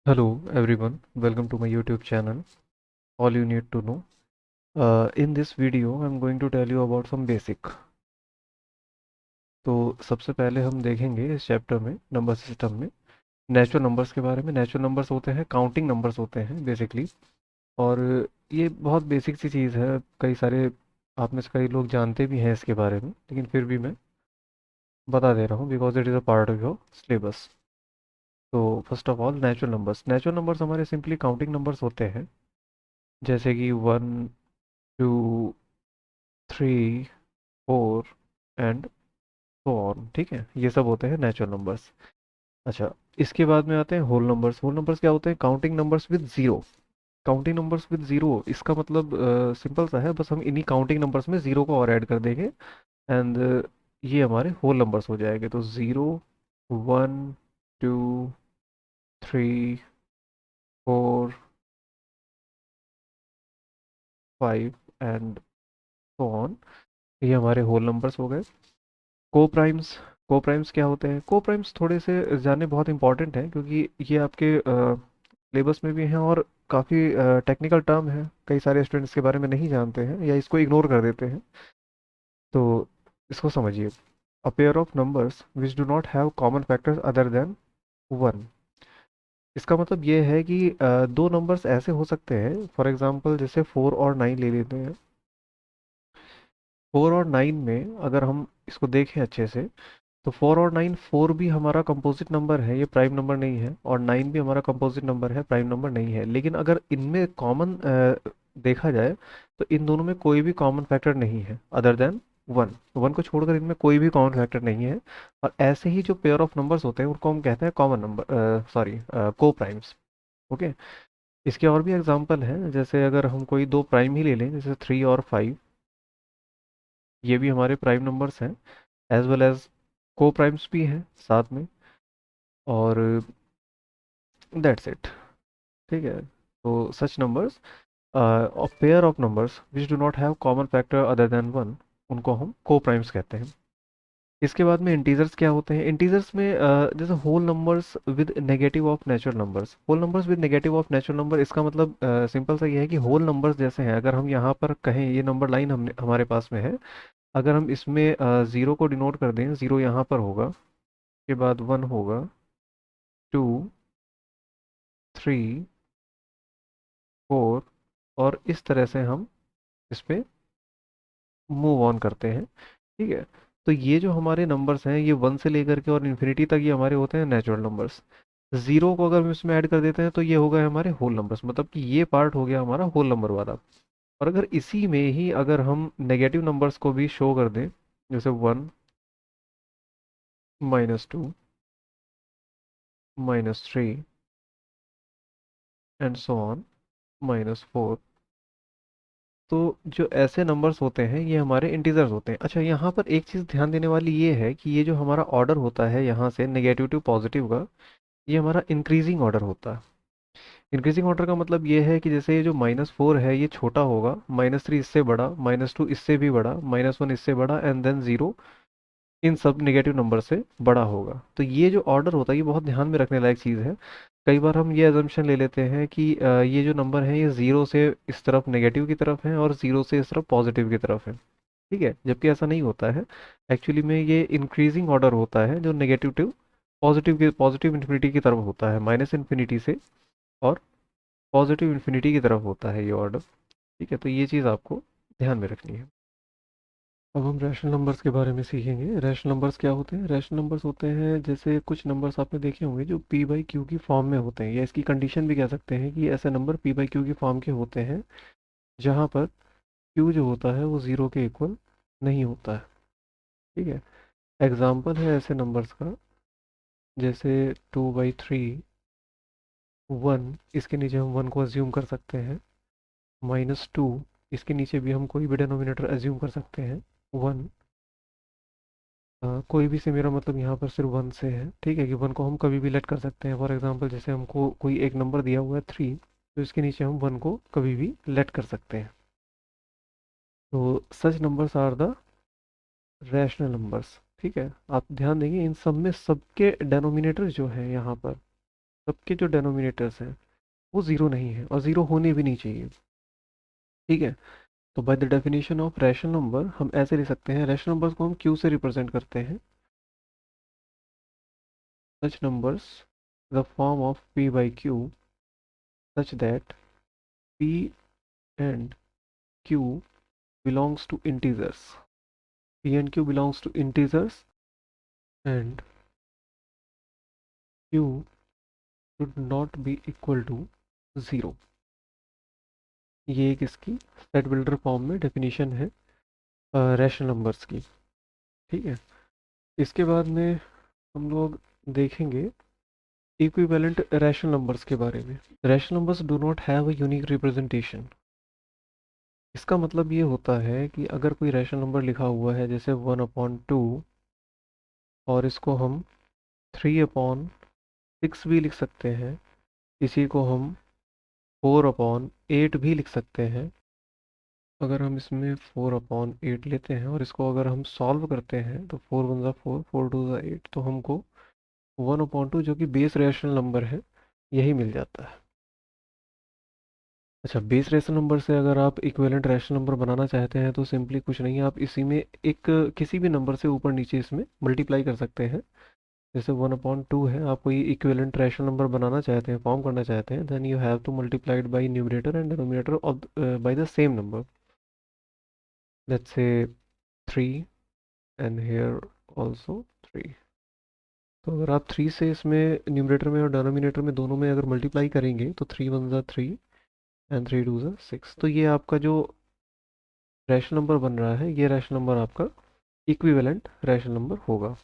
Hello everyone, welcome to my YouTube channel. All you need to know. In this video, I'm going to tell you about some basic. तो सबसे पहले हम देखेंगे इस chapter में number system में natural numbers के बारे में। नेचुरल नंबर्स होते हैं काउंटिंग नंबर्स होते हैं बेसिकली। और ये बहुत बेसिक सी चीज़ है। कई सारे आप में से कई लोग जानते भी हैं इसके बारे में, लेकिन फिर भी मैं बता दे रहा हूँ because it is a part of your syllabus. तो first of all natural numbers हमारे सिंपली काउंटिंग नंबर्स होते हैं, जैसे कि 1 2 3 4 एंड सो ऑन। ठीक है, ये सब होते हैं नेचुरल नंबर्स। अच्छा, इसके बाद में आते हैं होल नंबर्स। होल नंबर्स क्या होते हैं? Counting numbers with zero. Counting numbers with zero इसका मतलब सिंपल सा है, बस हम इन्हीं काउंटिंग नंबर्स में जीरो को और ऐड कर देंगे एंड ये हमारे होल नंबर्स हो जाएंगे। तो 0 1 2 3 4 5 एंड सो ऑन, ये हमारे होल नंबर्स हो गए। को प्राइम्स। को प्राइम्स क्या होते हैं? को प्राइम्स थोड़े से जानने बहुत इंपॉर्टेंट हैं, क्योंकि ये आपके सिलेबस में भी हैं और काफ़ी टेक्निकल टर्म है। कई सारे स्टूडेंट्स के बारे में नहीं जानते हैं या इसको इग्नोर कर देते हैं। तो इसको समझिए। A pair of numbers which do not have common factors other than 1। इसका मतलब ये है कि दो नंबर्स ऐसे हो सकते हैं, फॉर एग्जांपल जैसे 4 और 9 ले लेते हैं। 4 और 9 में अगर हम इसको देखें अच्छे से, तो 4 और 9, 4 भी हमारा कंपोजिट नंबर है, ये प्राइम नंबर नहीं है, और 9 भी हमारा कंपोजिट नंबर है, प्राइम नंबर नहीं है। लेकिन अगर इनमें कॉमन देखा जाए तो इन दोनों में कोई भी कॉमन फैक्टर नहीं है अदर देन 1। 1 को छोड़कर इनमें कोई भी कॉमन फैक्टर नहीं है। और ऐसे ही जो पेयर ऑफ नंबर्स होते हैं उनको हम कहते हैं कॉमन नंबर, सॉरी, को प्राइम्स। ओके। इसके और भी एग्जांपल हैं, जैसे अगर हम कोई दो प्राइम ही ले लें, जैसे 3 और 5, ये भी हमारे प्राइम नंबर्स हैं, एज वेल एज को प्राइम्स भी हैं साथ में। और दैट्स इट। ठीक है। तो such numbers, pair of numbers which do not have common factor other than 1, उनको हम को प्राइम्स कहते हैं। इसके बाद में इंटीजर्स क्या होते हैं? इंटीजर्स में जैसे whole numbers with negative of natural numbers. Whole numbers with negative of natural number, इसका मतलब सिंपल सा ये है कि होल नंबर्स जैसे हैं, अगर हम यहाँ पर कहें ये नंबर लाइन हमने हमारे पास में है, अगर हम इसमें ज़ीरो को डिनोट कर दें, ज़ीरो यहाँ पर होगा, उसके बाद 1 होगा, 2 3 4, और इस तरह से हम इस पे मूव ऑन करते हैं। ठीक है। तो ये जो हमारे नंबर्स हैं, ये 1 से लेकर के और इन्फिनिटी तक ये हमारे होते हैं नेचुरल नंबर्स। ज़ीरो को अगर हम इसमें ऐड कर देते हैं तो ये हो गए हमारे होल नंबर्स, मतलब कि ये पार्ट हो गया हमारा होल नंबर वाला। और अगर इसी में ही अगर हम नेगेटिव नंबर्स को भी शो कर दें, जैसे 1 -2 -3 एंड सो ऑन, -4, तो जो ऐसे नंबर्स होते हैं ये हमारे इंटीजर्स होते हैं। अच्छा, यहाँ पर एक चीज़ ध्यान देने वाली ये है कि ये जो हमारा ऑर्डर होता है यहाँ से नेगेटिव टू पॉजिटिव का, ये हमारा इंक्रीजिंग ऑर्डर होता है। इंक्रीजिंग ऑर्डर का मतलब ये है कि जैसे ये जो -4 है ये छोटा होगा, -3 इससे बड़ा, -2 इससे भी बड़ा, -1 इससे बड़ा, एंड देन ज़ीरो इन सब नेगेटिव नंबर से बड़ा होगा। तो ये जो ऑर्डर होता है ये बहुत ध्यान में रखने लायक चीज़ है। कई बार हम ये अजम्पशन ले लेते हैं कि ये जो नंबर है ये ज़ीरो से इस तरफ नेगेटिव की तरफ है और ज़ीरो से इस तरफ पॉजिटिव की तरफ है। ठीक है, जबकि ऐसा नहीं होता है। एक्चुअली में ये इंक्रीजिंग ऑर्डर होता है, जो नेगेटिव टू पॉजिटिव इन्फिनिटी की तरफ होता है, माइनस इन्फिनिटी से और पॉजिटिव इन्फिनिटी की तरफ होता है ये ऑर्डर। ठीक है, तो ये चीज़ आपको ध्यान में रखनी है। अब हम रैशनल नंबर्स के बारे में सीखेंगे। रैशनल नंबर्स क्या होते हैं? रैशनल नंबर्स होते हैं, जैसे कुछ नंबर्स आपने देखे होंगे जो पी बाई क्यू की फॉर्म में होते हैं, या इसकी कंडीशन भी कह सकते हैं कि ऐसे नंबर पी बाई क्यू की फॉर्म के होते हैं जहाँ पर क्यू जो होता है वो ज़ीरो के इक्वल नहीं होता है। ठीक है। एग्जाम्पल है ऐसे नंबर्स का, जैसे 2/3, 1, इसके नीचे हम 1 को अज्यूम कर सकते हैं, -2, इसके नीचे भी हम कोई भी डिनोमिनेटर अज्यूम कर सकते हैं, 1। कोई भी से मेरा मतलब यहाँ पर सिर्फ 1 से है। ठीक है, कि 1 को हम कभी भी लेट कर सकते हैं। फॉर एग्जांपल जैसे हमको कोई एक नंबर दिया हुआ है 3, तो इसके नीचे हम 1 को कभी भी लेट कर सकते हैं। तो such numbers are the rational numbers. ठीक है, आप ध्यान देंगे इन सब में सबके डेनोमिनेटर जो है यहाँ पर सबके जो डेनोमिनेटर्स हैं वो ज़ीरो नहीं है और ज़ीरो होने भी नहीं चाहिए। ठीक है। तो by the definition of rational number हम ऐसे लिख सकते हैं, रैशनल नंबर्स को हम क्यू से रिप्रेजेंट करते हैं। Such numbers the form of p by q such that p and q belongs to integers. p and q belongs to integers and q should not be equal to 0। ये एक इसकी set builder form में definition है rational numbers की। ठीक है। इसके बाद में हम लोग देखेंगे इक्विवेलेंट रैशनल नंबर्स के बारे में। Rational numbers do not have a unique representation. इसका मतलब ये होता है कि अगर कोई रैशनल नंबर लिखा हुआ है जैसे 1/2 और इसको हम 3/6 भी लिख सकते हैं, इसी को हम 4/8 भी लिख सकते हैं। अगर हम इसमें 4/8 लेते हैं और इसको अगर हम सॉल्व करते हैं तो 4 वन ज़ा 4, 4 टू ज़ा 8, तो हमको 1/2 जो कि बेस रैशनल नंबर है यही मिल जाता है। अच्छा, बेस रैशनल नंबर से अगर आप इक्विवेलेंट रैशनल नंबर बनाना चाहते हैं तो सिंपली कुछ नहीं है, आप इसी में एक किसी भी नंबर से ऊपर नीचे इसमें मल्टीप्लाई कर सकते हैं। जैसे 1/2 है, आप कोई इक्विवेलेंट रैशनल नंबर बनाना चाहते हैं, फॉर्म करना चाहते हैं, then you have to multiplied by numerator and denominator of by the same number. Let's say 3 and here also 3। तो अगर आप 3 से इसमें न्यूमरेटर में और डिनोमिनेटर में दोनों में अगर मल्टीप्लाई करेंगे तो 3 वन ज़ा 3 एंड 3 टू ज़ा 6। तो ये आपका जो रैशनल नंबर बन रहा है, ये रैशनल नंबर आपका इक्विवेलेंट रैशनल नंबर होगा।